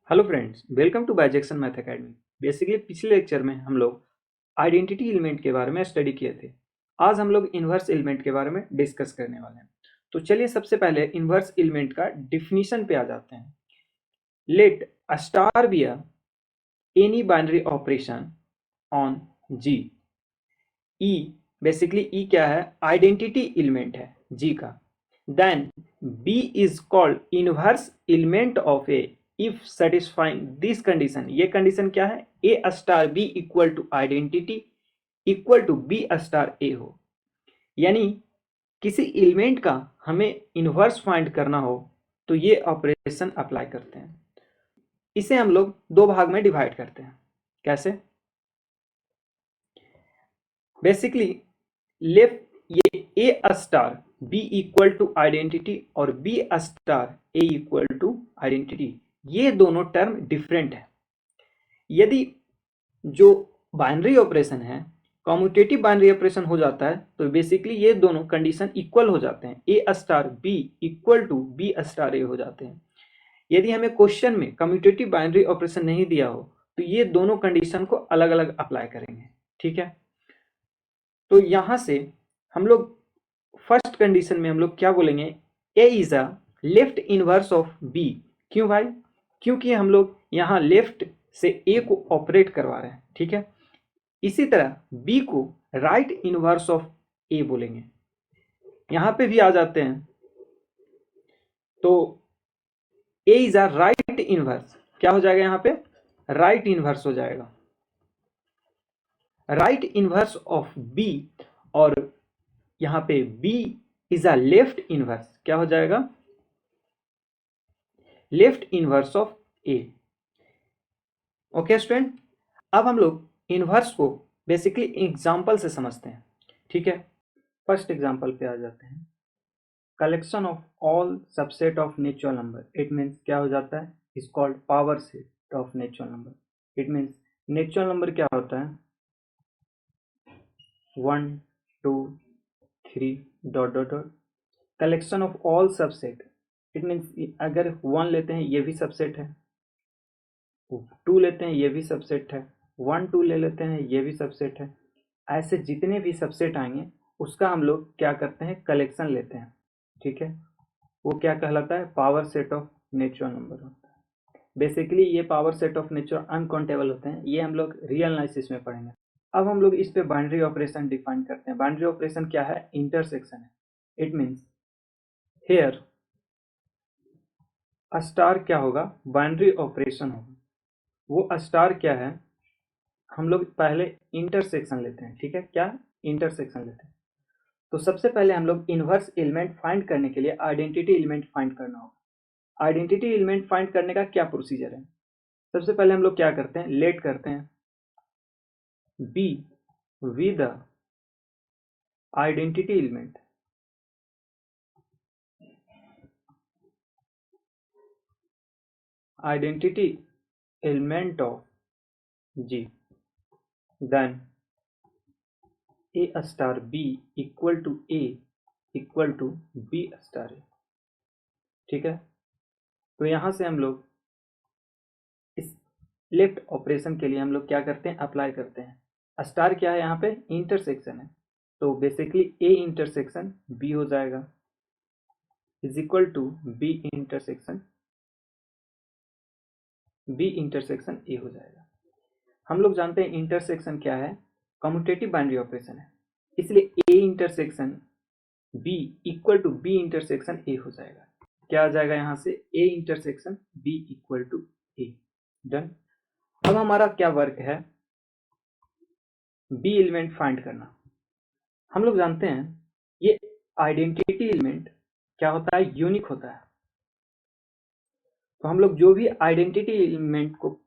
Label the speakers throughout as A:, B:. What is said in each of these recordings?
A: Hello friends, welcome to bijection math academy. Basically पिछले lecture में हम लोग आइडेंटिटी एलिमेंट के बारे में स्टडी किए थे। आज हम लोग इन्वर्स एलिमेंट के बारे में डिस्कस करने वाले हैं। तो चलिए सबसे पहले इन्वर्स एलिमेंट का डिफिनीशन पे आ जाते हैं। Let a star be a any binary operation on G. E basically e क्या है? आइडेंटिटी एलिमेंट है जी का। Then b is called inverse element of a if satisfying this condition. ये कंडीशन क्या है? ए star B equal to identity equal to B star a हो। यानी किसी एलिमेंट का हमें इनवर्स फाइंड करना हो तो ये ऑपरेशन अप्लाई करते हैं। इसे हम लोग दो भाग में डिवाइड करते हैं। कैसे? बेसिकली लेफ्ट ये a star B equal to identity और B star A equal to identity, ये दोनों टर्म डिफरेंट है। यदि जो बाइनरी ऑपरेशन है कम्यूटेटिव बाइनरी ऑपरेशन हो जाता है तो बेसिकली ये दोनों कंडीशन इक्वल हो जाते हैं। ए star B equal to B star a हो जाते हैं। यदि हमें क्वेश्चन में कम्यूटेटिव बाइनरी ऑपरेशन नहीं दिया हो तो ये दोनों कंडीशन को अलग अलग अप्लाई करेंगे। ठीक है, तो यहां से हम लोग फर्स्ट कंडीशन में हम लोग क्या बोलेंगे? A is a left inverse of b. क्यों भाई? क्योंकि हम लोग यहाँ लेफ्ट से ए को ऑपरेट करवा रहे हैं। ठीक है, इसी तरह बी को राइट इनवर्स ऑफ ए बोलेंगे। यहां पे भी आ जाते हैं तो ए इज अ राइट इनवर्स। क्या हो जाएगा यहाँ पे? राइट इनवर्स हो जाएगा, राइट इनवर्स ऑफ बी। और यहाँ पे B is a left inverse. क्या हो जाएगा? Left inverse of A. Okay student, अब हम लोग इनवर्स को बेसिकली एग्जाम्पल से समझते हैं। ठीक है, फर्स्ट एग्जाम्पल पे आ जाते हैं। Collection of all subset of natural number, it means क्या हो जाता है? Is called power set of natural number. It means natural number क्या होता है? 1 2 3 ... collection of all subset, it means अगर 1 लेते हैं ये भी सबसेट है, 2 लेते हैं ये भी सबसेट है, 1 2 ले लेते हैं ये भी सबसेट है। ऐसे जितने भी सबसेट आएंगे उसका हम लोग क्या करते हैं? कलेक्शन लेते हैं। ठीक है, वो क्या कहलाता है? Power set of natural number होता है। बेसिकली ये power set of natural uncountable होते हैं, ये हम लोग रियल एनालिसिस में पढ़ेंगे। अब हम लोग इस पे बाइनरी ऑपरेशन डिफाइन करते हैं। बाइनरी ऑपरेशन क्या है? इंटरसेक्शन है। इट मीन्स हेयर स्टार क्या होगा? बाइनरी ऑपरेशन होगा। वो स्टार क्या है? हम लोग पहले इंटरसेक्शन लेते हैं। ठीक है, क्या? इंटरसेक्शन लेते हैं। तो सबसे पहले हम लोग इनवर्स एलिमेंट फाइंड करने के लिए आइडेंटिटी एलिमेंट फाइंड करना होगा। आइडेंटिटी एलिमेंट फाइंड करने का क्या प्रोसीजर है? सबसे पहले हम लोग क्या करते हैं? लेट करते हैं b with identity element. Identity element of G, then a star B equal to a equal to B star ए। ठीक है, तो यहां से हम लोग इस लेफ्ट ऑपरेशन के लिए हम लोग क्या करते हैं? अप्लाई करते हैं। स्टार क्या है? यहाँ पे इंटरसेक्शन है, तो बेसिकली ए इंटरसेक्शन बी हो जाएगा is equal to B intersection A हो जाएगा। हम लोग जानते हैं इंटरसेक्शन क्या है? कम्यूटेटिव बाइनरी ऑपरेशन है, इसलिए A intersection B equal to B intersection A हो जाएगा। क्या आ जाएगा यहाँ से? A intersection B equal to A. Done. अब हमारा क्या वर्क है? बी एलिमेंट फाइंड करना। हम लोग जानते हैं ये आइडेंटिटी एलिमेंट क्या होता है? यूनिक होता है। तो हम लोग जो भी आइडेंटिटी एलिमेंट को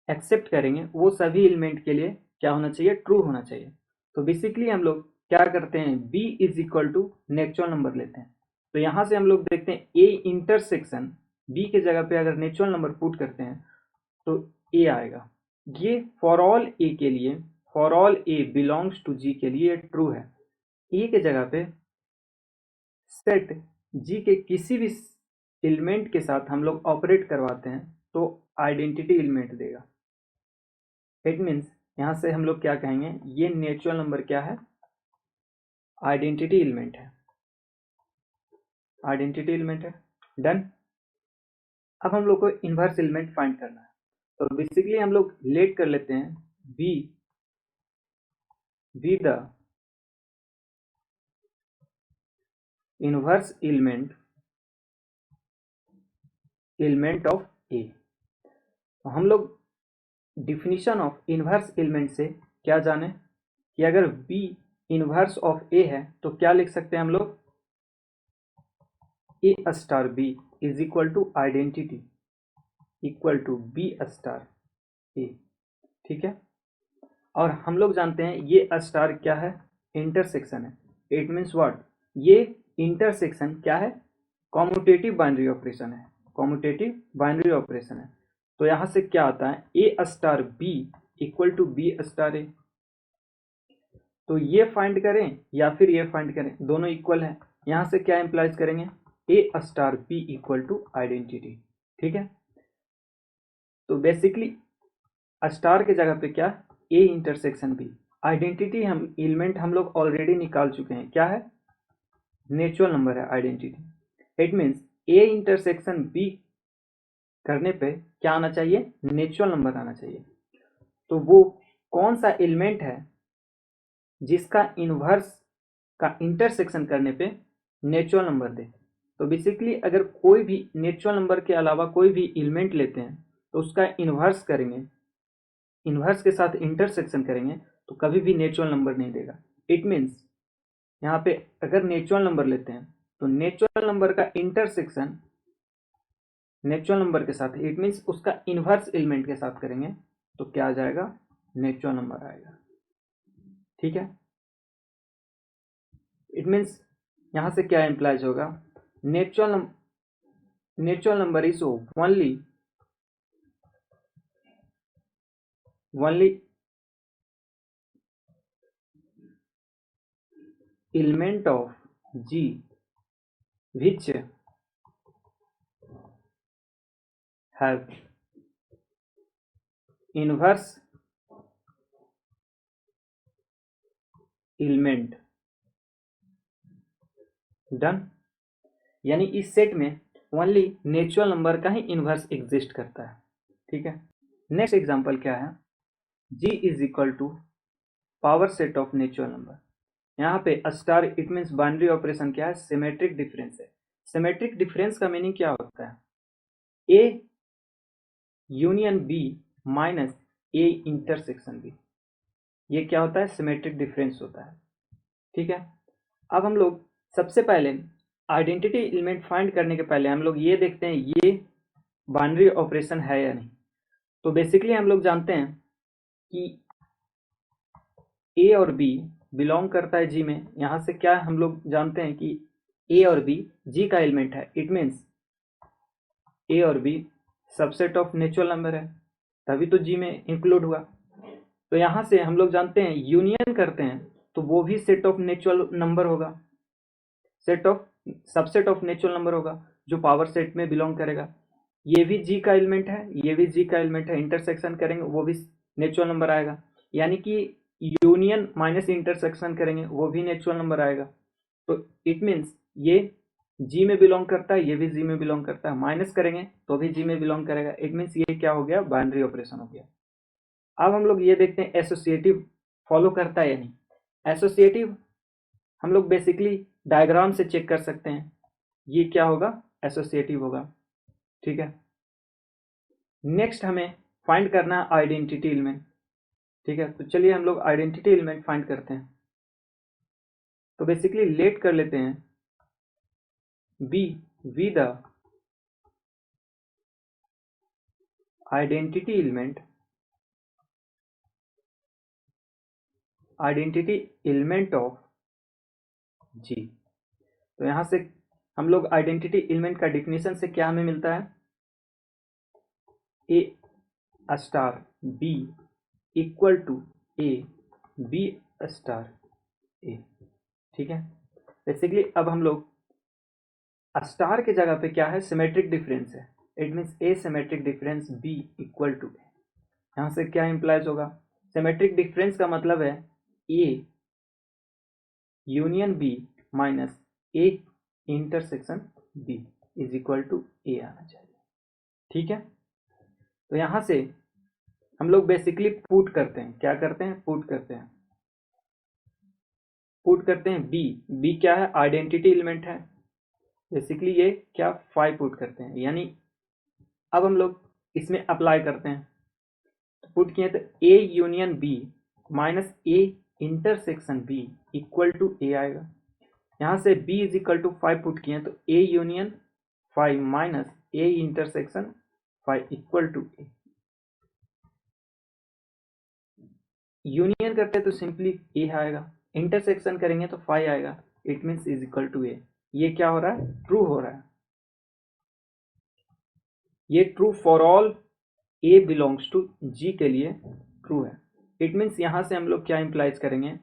A: एक्सेप्ट करेंगे वो सभी एलिमेंट के लिए क्या होना चाहिए? ट्रू होना चाहिए। तो बेसिकली हम लोग क्या करते हैं? B is equal to natural number लेते हैं। तो यहां से हम लोग देखते हैं ए इंटरसेक्शन बी के जगह पे अगर नेचुरल नंबर पुट करते हैं तो ए आएगा। ये फॉर ऑल ए के लिए, for all a belongs to G के लिए ट्रू है। ए के जगह पे सेट जी के किसी भी एलिमेंट के साथ हम लोग ऑपरेट करवाते हैं तो आइडेंटिटी एलिमेंट देगा। इट मीन्स यहाँ से हम लोग क्या कहेंगे, ये नेचुरल नंबर क्या है, आइडेंटिटी एलिमेंट है, आइडेंटिटी एलिमेंट है। डन। अब हम लोग को इन्वर्स एलिमेंट फाइंड करना है, तो बेसिकली हम लोग लेट कर लेते हैं b the inverse element of ए। तो हम लोग डिफिनीशन ऑफ इन्वर्स एलिमेंट से क्या जाने कि अगर बी इन्वर्स ऑफ ए है तो क्या लिख सकते हैं हम लोग, a star b is equal to identity equal to B star ए। ठीक है, और हम लोग जानते हैं ये स्टार क्या है, इंटरसेक्शन है। इट मीन्स व्हाट, ये इंटरसेक्शन क्या है, कॉम्यूटेटिव बाइनरी ऑपरेशन है, कॉम्यूटेटिव बाइनरी ऑपरेशन है। तो यहां से क्या आता है, ए star B equal to B star A. तो ये फाइंड करें या फिर ये फाइंड करें, दोनों इक्वल है। यहां से क्या इंप्लाइज करेंगे, A star B equal to identity. ठीक है, तो बेसिकली स्टार के जगह पे क्या, ए इंटरसेक्शन बी। आइडेंटिटी हम एलिमेंट हम लोग ऑलरेडी निकाल चुके हैं, क्या है, नेचुरल नंबर है identity. It means A intersection B करने पे क्या आना चाहिए, नेचुरल नंबर आना चाहिए। तो वो कौन सा एलिमेंट है जिसका इनवर्स का इंटरसेक्शन करने पे नेचुरल नंबर दे। तो बेसिकली अगर कोई भी नेचुरल नंबर के अलावा कोई भी एलिमेंट लेते हैं तो उसका इन्वर्स करेंगे, इन्वर्स के साथ इंटरसेक्शन करेंगे तो कभी भी नेचुरल नंबर नहीं देगा। इट मीन्स यहाँ पे अगर नेचुरल नंबर लेते हैं तो नेचुरल नंबर का इंटरसेक्शन नेचुरल नंबर के साथ, इट मीन्स उसका इन्वर्स एलिमेंट के साथ करेंगे तो क्या आ जाएगा, नेचुरल नंबर आएगा। ठीक है, इट मीन्स यहां से क्या इंप्लाइज होगा, natural number is only element of G which have inverse element। Done. यानी इस सेट में ओनली नेचुरल नंबर का ही इन्वर्स एग्जिस्ट करता है। ठीक है, नेक्स्ट एग्जांपल क्या है, G is equal to power set of natural number. यहाँ पे star it means binary operation क्या है, सिमेट्रिक डिफरेंस है। सिमेट्रिक डिफरेंस का मीनिंग क्या होता है, A union B minus A intersection B, ये क्या होता है, सिमेट्रिक डिफरेंस होता है। ठीक है, अब हम लोग सबसे पहले आइडेंटिटी एलिमेंट फाइंड करने के पहले हम लोग ये देखते हैं ये बाइनरी ऑपरेशन है या नहीं। तो बेसिकली हम लोग जानते हैं कि ए और बी बिलोंग करता है जी में। यहाँ से क्या हम लोग जानते हैं कि ए और बी जी का एलिमेंट है। इट मीन्स ए और B subset of natural number है, तभी तो जी में इंक्लूड हुआ। तो यहाँ से हम लोग जानते हैं यूनियन करते हैं तो वो भी सेट ऑफ नेचुरल नंबर होगा, set of subset of natural number होगा जो पावर सेट में बिलोंग करेगा। ये भी जी का एलिमेंट है, ये भी जी का एलिमेंट है, इंटरसेक्शन करेंगे वो भी नेचुरल नंबर आएगा। यानी कि यूनियन माइनस इंटरसेक्शन करेंगे वो भी नेचुरल नंबर आएगा। तो इट मीन्स ये जी में बिलोंग करता है, ये भी जी में बिलोंग करता है, माइनस करेंगे तो भी जी में बिलोंग करेगा। इट मीन्स ये क्या हो गया, बाइनरी ऑपरेशन हो गया। अब हम लोग ये देखते हैं एसोसिएटिव फॉलो करता है या नहीं। एसोसिएटिव हम लोग बेसिकली डायग्राम से चेक कर सकते हैं, ये क्या होगा, एसोसिएटिव होगा। ठीक है, नेक्स्ट हमें फाइंड करना है आइडेंटिटी एलिमेंट। ठीक है, तो चलिए हम लोग आइडेंटिटी एलिमेंट फाइंड करते हैं। तो बेसिकली लेट कर लेते हैं B be the identity element of G. तो यहां से हम लोग आइडेंटिटी एलिमेंट का डिफिनेशन से क्या हमें मिलता है, ए star B equal to A B star ए। ठीक है, बेसिकली अब हम लोग स्टार के जगह पे क्या है, सिमेट्रिक डिफरेंस है। It means A symmetric difference B equal to A. यहाँ से क्या इंप्लाइज होगा, सिमेट्रिक डिफरेंस का मतलब है A union B minus A intersection B is equal to A आना चाहिए। ठीक है, तो यहाँ से हम लोग बेसिकली पुट करते हैं, क्या करते हैं, पुट करते हैं बी क्या है, आइडेंटिटी एलिमेंट है, बेसिकली ये क्या 5 पुट करते हैं, यानी अब हम लोग इसमें अप्लाई करते हैं, तो पुट किए तो A union B minus A intersection B equal to A आएगा। यहाँ से b is equal to 5 put किए तो a union 5 minus a intersection 5 equal to a। Union करते तो सिंपली a आएगा, इंटरसेक्शन करेंगे तो 5 आएगा, it means is equal to a। ये क्या हो रहा है, ट्रू हो रहा है, ये true for all a belongs to g के लिए ट्रू है। इट मीन्स यहां से हम लोग क्या इंप्लाइज करेंगे,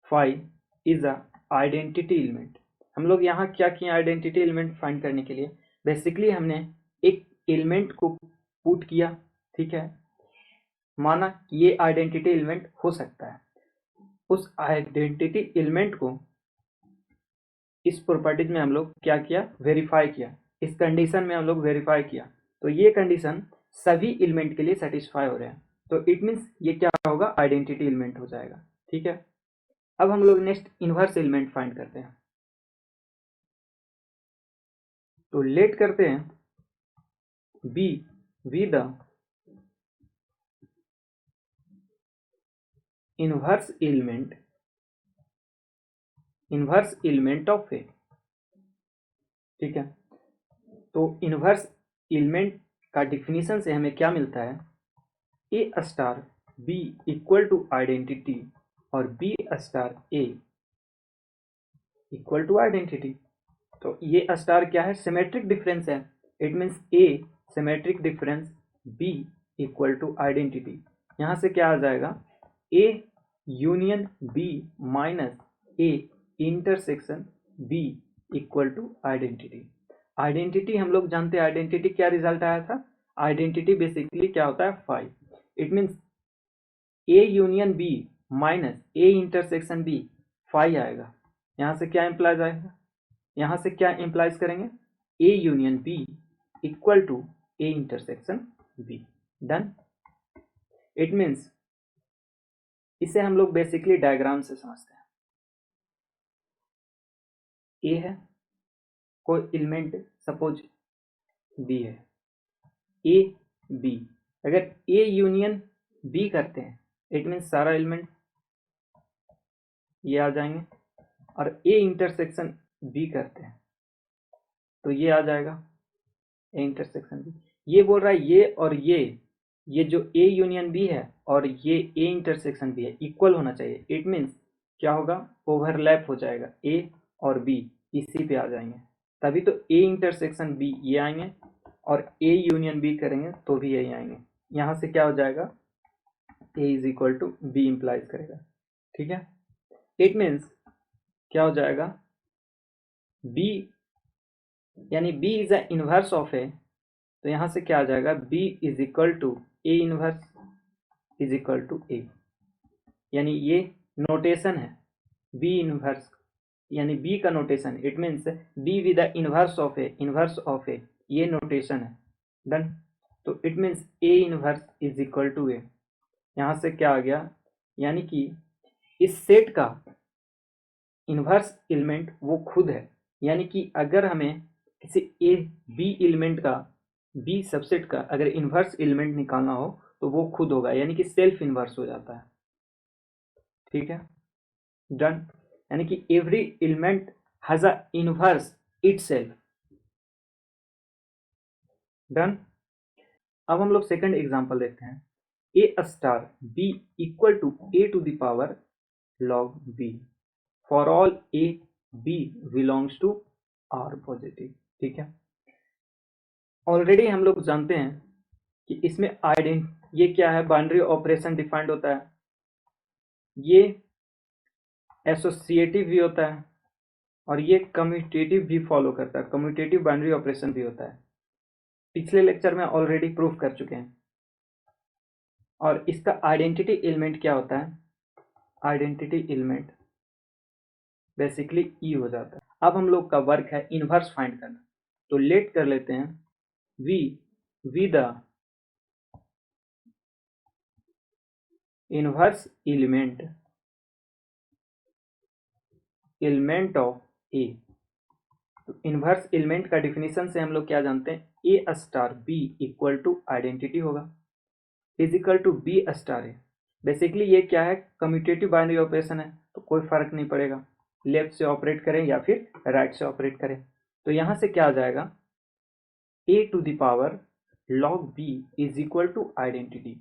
A: 5 इज अ आइडेंटिटी एलिमेंट। हम लोग यहाँ क्या किए, आइडेंटिटी एलिमेंट फाइंड करने के लिए बेसिकली हमने एक एलिमेंट को पुट किया, ठीक है, माना कि ये आइडेंटिटी एलिमेंट हो सकता है, उस आइडेंटिटी एलिमेंट को इस प्रॉपर्टीज में हम लोग क्या किया, वेरीफाई किया, इस कंडीशन में हम लोग वेरीफाई किया, तो ये कंडीशन सभी एलिमेंट के लिए सेटिस्फाई हो रहे हैं, तो इट मीन्स ये क्या होगा, आइडेंटिटी एलिमेंट हो जाएगा। ठीक है, अब हम लोग नेक्स्ट इनवर्स एलिमेंट फाइंड करते हैं, तो लेट करते हैं B be the inverse element of A. ठीक है, तो इनवर्स एलिमेंट का डिफिनीशन से हमें क्या मिलता है, ए star B equal to identity और B star A equal to identity. तो ये स्टार क्या है, सिमेट्रिक डिफरेंस है, it means A symmetric difference B equal to identity. यहाँ से क्या आ जाएगा, A union B minus A intersection B equal to identity. Identity हम लोग जानते हैं, आइडेंटिटी क्या रिजल्ट आया था, आइडेंटिटी बेसिकली क्या होता है, 5। It means A union B minus A intersection B 5 आएगा। यहाँ से क्या इंप्लाइज आएगा, यहाँ से क्या इंप्लाइज करेंगे, A union B equal to A intersection B, done. It means इसे हम लोग बेसिकली डायग्राम से समझते हैं, ए है, कोई एलिमेंट सपोज बी है, ए बी, अगर ए यूनियन बी करते हैं इट मीन्स सारा एलिमेंट ये आ जाएंगे, और ए इंटरसेक्शन बी करते हैं तो ये आ जाएगा ए इंटरसेक्शन बी। ये बोल रहा है ये और ये जो ए यूनियन बी है और ये ए इंटरसेक्शन बी है इक्वल होना चाहिए, इट मीन्स क्या होगा, ओवरलैप हो जाएगा, ए और बी इसी पे आ जाएंगे, तभी तो ए इंटरसेक्शन बी ये आएंगे और ए यूनियन बी करेंगे तो भी यही आएंगे। यहाँ से क्या हो जाएगा, A is equal to B implies करेगा। ठीक है, इट मीन्स क्या हो जाएगा, बी यानी B is a inverse of ए, तो यहाँ से क्या आ जाएगा, B is equal to A inverse is equal to A, यानी ये नोटेशन है बी इनवर्स, यानी बी का notation, it means B with the inverse of A, ये नोटेशन है, डन। तो it means A inverse is equal to A, यहाँ से क्या आ गया, यानी कि इस सेट का इनवर्स एलिमेंट वो खुद है, यानी कि अगर हमें किसी ए बी एलिमेंट का, बी सबसेट का अगर इनवर्स एलिमेंट निकालना हो तो वो खुद होगा, यानी कि सेल्फ इनवर्स हो जाता है। ठीक है, डन, यानी कि every element has a inverse itself, done. अब हम लोग सेकंड एग्जांपल देखते हैं, ए star B equal to A to the power log B for all A B belongs to R positive. ठीक है, ऑलरेडी हम लोग जानते हैं कि इसमें ये क्या है, बाइनरी ऑपरेशन डिफाइंड होता है, ये एसोसिएटिव भी होता है और ये कम्यूटेटिव भी फॉलो करता है, कम्यूटेटिव बाइनरी ऑपरेशन भी होता है। पिछले लेक्चर में ऑलरेडी प्रूफ कर चुके हैं। और इसका आइडेंटिटी एलिमेंट क्या होता है? आइडेंटिटी एलिमेंट बेसिकली ई हो जाता है। अब हम लोग का वर्क है इनवर्स फाइंड करना, तो लेट कर लेते हैं be the inverse element of ए। तो इनवर्स एलिमेंट का डिफिनीशन से हम लोग क्या जानते हैं? ए star B equal to identity होगा, इजिकल टू बी स्टार है। बेसिकली ये क्या है? कम्यूटेटिव बाइनरी ऑपरेशन है, तो कोई फर्क नहीं पड़ेगा लेफ्ट से ऑपरेट करें या फिर राइट से ऑपरेट करें। तो यहां से क्या आ जाएगा? A to the power log B is equal to identity.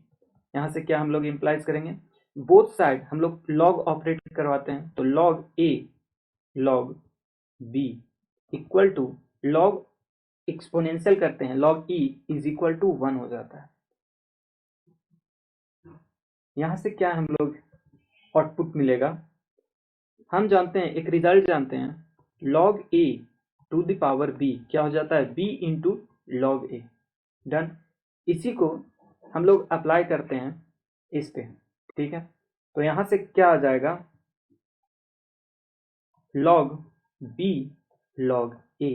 A: यहां से क्या हम लोग इंप्लाइज करेंगे? बोथ साइड हम लोग लॉग ऑपरेट करवाते हैं, तो log A log B equal to log exponential करते हैं, log E is equal to 1 हो जाता है। यहां से क्या हम लोग आउटपुट मिलेगा? हम जानते हैं, एक रिजल्ट जानते हैं, log A to the power B क्या हो जाता है? B into log A. Done. इसी को हम लोग अप्लाई करते हैं इस पे, ठीक है। तो यहां से क्या आ जाएगा? Log B log A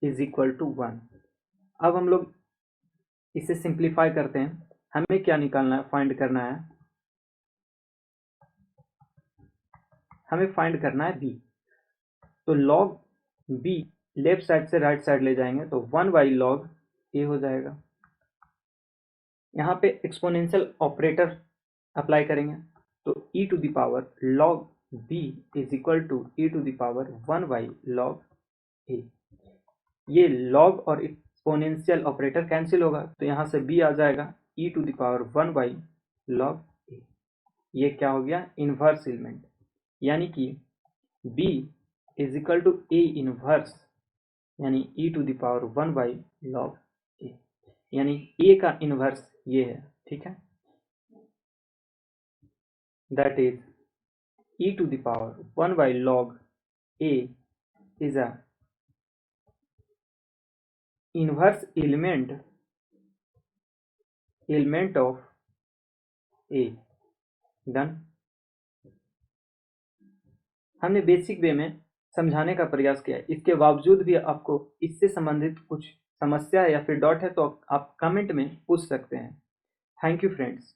A: is equal to 1। अब हम लोग इसे सिंप्लीफाई करते हैं, हमें क्या निकालना है? फाइंड करना है, हमें फाइंड करना है बी। तो लॉग बी लेफ्ट साइड से राइट साइड ले जाएंगे तो 1 बाई लॉग ए हो जाएगा। यहाँ पे एक्सपोनेंशियल ऑपरेटर अप्लाई करेंगे, तो E to the power log B is equal to E to the power 1 by log A. ये लॉग और एक्सपोनेंशियल ऑपरेटर कैंसिल होगा, तो यहाँ से बी आ जाएगा E to the power 1 by log A. ये क्या हो गया? इनवर्स एलिमेंट, यानी कि b is equal to A inverse, यानी E to the power 1 by log A, यानी ए का इनवर्स ये है, ठीक है। That is E to the power 1 by log A is a inverse element of A. Done. हमने basic way में समझाने का प्रयास किया है, इसके बावजूद भी आपको इससे संबंधित कुछ समस्या या फिर डाउट है तो आप कमेंट में पूछ सकते हैं। Thank you friends.